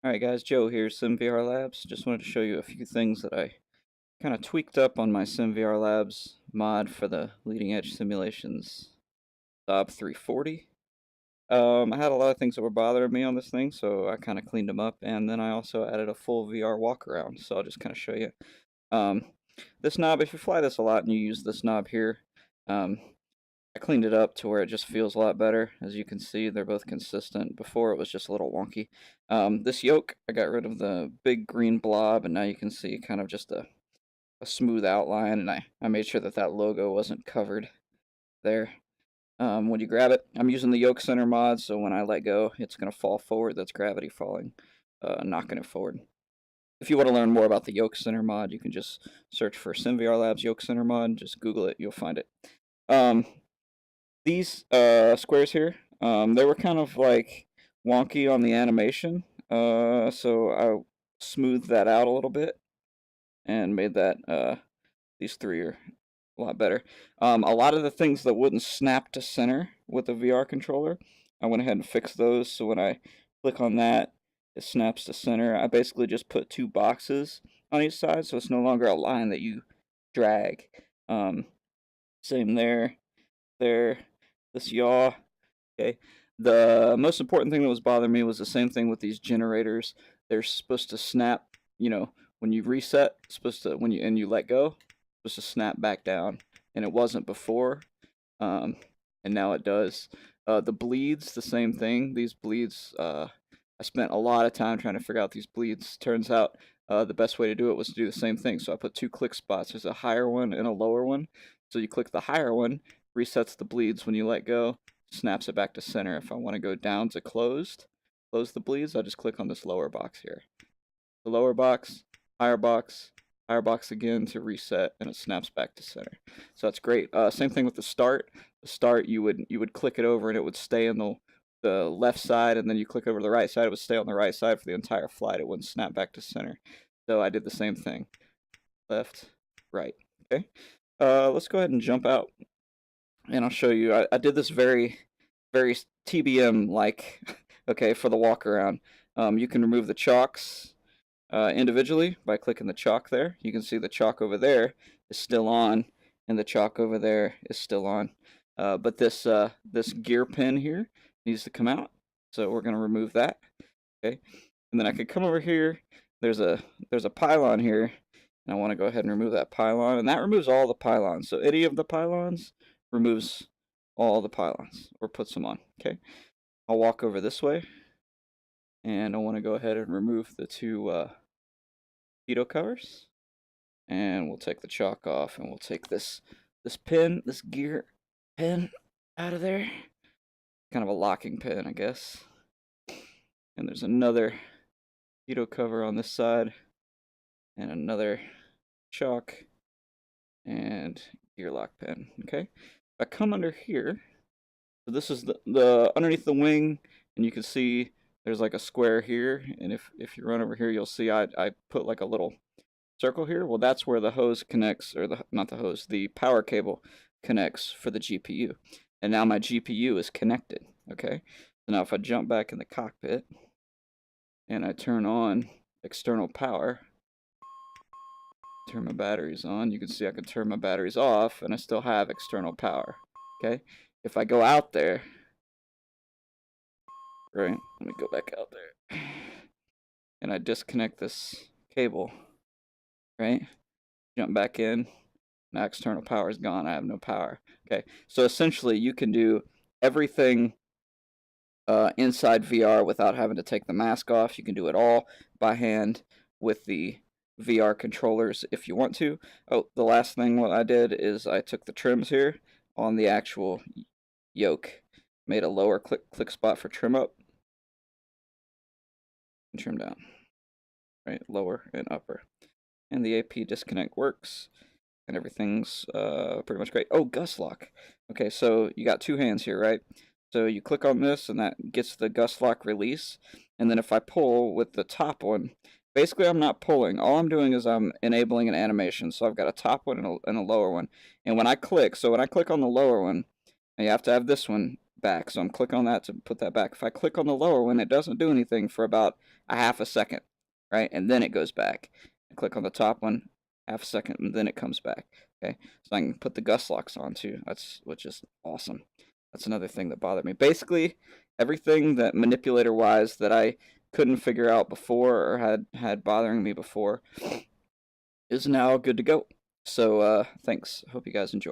Alright guys, Joe here, SimVRlabs. Just wanted to show you a few things that I kind of tweaked up on my SimVRlabs mod for the leading edge simulations Saab 340. I had a lot of things that were bothering me on this thing, so I kind of cleaned them up, and then I also added a full VR walkaround, so I'll just kind of show you. Um, this knob, if you fly this a lot and you use this knob here, I cleaned it up to where it just feels a lot better. As you can see, they're both consistent. Before, it was just a little wonky. This yoke, I got rid of the big green blob, and now you can see kind of just a smooth outline, and I made sure that that logo wasn't covered there. When you grab it, I'm using the yoke center mod, so when I let go, it's going to fall forward. That's gravity falling, knocking it forward. If you want to learn more about the yoke center mod, you can just search for SimVRlabs yoke center mod. Just Google it, you'll find it. These squares here, they were kind of like wonky on the animation, so I smoothed that out a little bit and made that these three are a lot better. A lot of the things that wouldn't snap to center with the VR controller, I went ahead and fixed those, so when I click on that, it snaps to center. I basically just put two boxes on each side, so it's no longer a line that you drag. Same there, this yaw. Okay. The most important thing that was bothering me was the same thing with these generators. They're supposed to snap, when you reset, supposed to when you let go, supposed to snap back down, and it wasn't before, and now it does. The bleeds, the same thing. These bleeds, I spent a lot of time trying to figure out these bleeds. Turns out the best way to do it was to do the same thing. So I put two click spots. There's a higher one and a lower one. So you click the higher one, resets the bleeds when you let go, snaps it back to center. If I want to go down to close the bleeds, I just click on this lower box here. The lower box, higher box again to reset, and it snaps back to center. So that's great. Same thing with the start. The start, you would click it over and it would stay in the left side, and then you click over to the right side, it would stay on the right side for the entire flight. It wouldn't snap back to center. So I did the same thing. Left, right. Okay. Let's go ahead and jump out, and I'll show you. I did this very TBM like, okay, for the walk around. You can remove the chocks individually by clicking the chalk there. You can see the chalk over there is still on, and the chalk over there is still on. But this gear pin here needs to come out, so we're going to remove that. Okay, and then I could come over here. There's a pylon here, and I want to go ahead and remove that pylon, and that removes all the pylons. So any of the pylons removes all the pylons, or puts them on. Okay, I'll walk over this way, and I want to go ahead and remove the two torpedo covers, and we'll take the chalk off, and we'll take this pin, this gear pin, out of there. Kind of a locking pin, I guess. And there's another torpedo cover on this side, and another chalk and gear lock pin. Okay, if I come under here, so this is the underneath the wing, and you can see there's like a square here, and if you run over here, you'll see I put like a little circle here. Well, that's where the hose connects, or not the hose, the power cable connects for the GPU. And now my GPU is connected. Okay, so now if I jump back in the cockpit and I turn on external power, turn my batteries on, you can see I can turn my batteries off and I still have external power. Okay, if I go out there, right, let me go back out there, and I disconnect this cable, right, jump back in, now external power is gone, I have no power. Okay, so essentially you can do everything inside VR without having to take the mask off. You can do it all by hand with the VR controllers if you want to. Oh, the last thing what I did is I took the trims here on the actual yoke, made a lower click spot for trim up and trim down, right, lower and upper, and the AP disconnect works, and everything's pretty much great. Oh, gust lock. Okay, so you got two hands here, right? So you click on this, and that gets the gust lock release. And then if I pull with the top one, basically I'm not pulling. All I'm doing is I'm enabling an animation. So I've got a top one and a lower one. And when I click, so when I click on the lower one, and you have to have this one, back. So I'm clicking on that to put that back. If I click on the lower one, it doesn't do anything for about a half a second, right? And then it goes back. I click on the top one, half a second, and then it comes back. Okay, so I can put the gust locks on too. Which is awesome. That's another thing that bothered me. Basically, everything that manipulator-wise that I couldn't figure out before or had bothering me before is now good to go. So thanks. Hope you guys enjoy.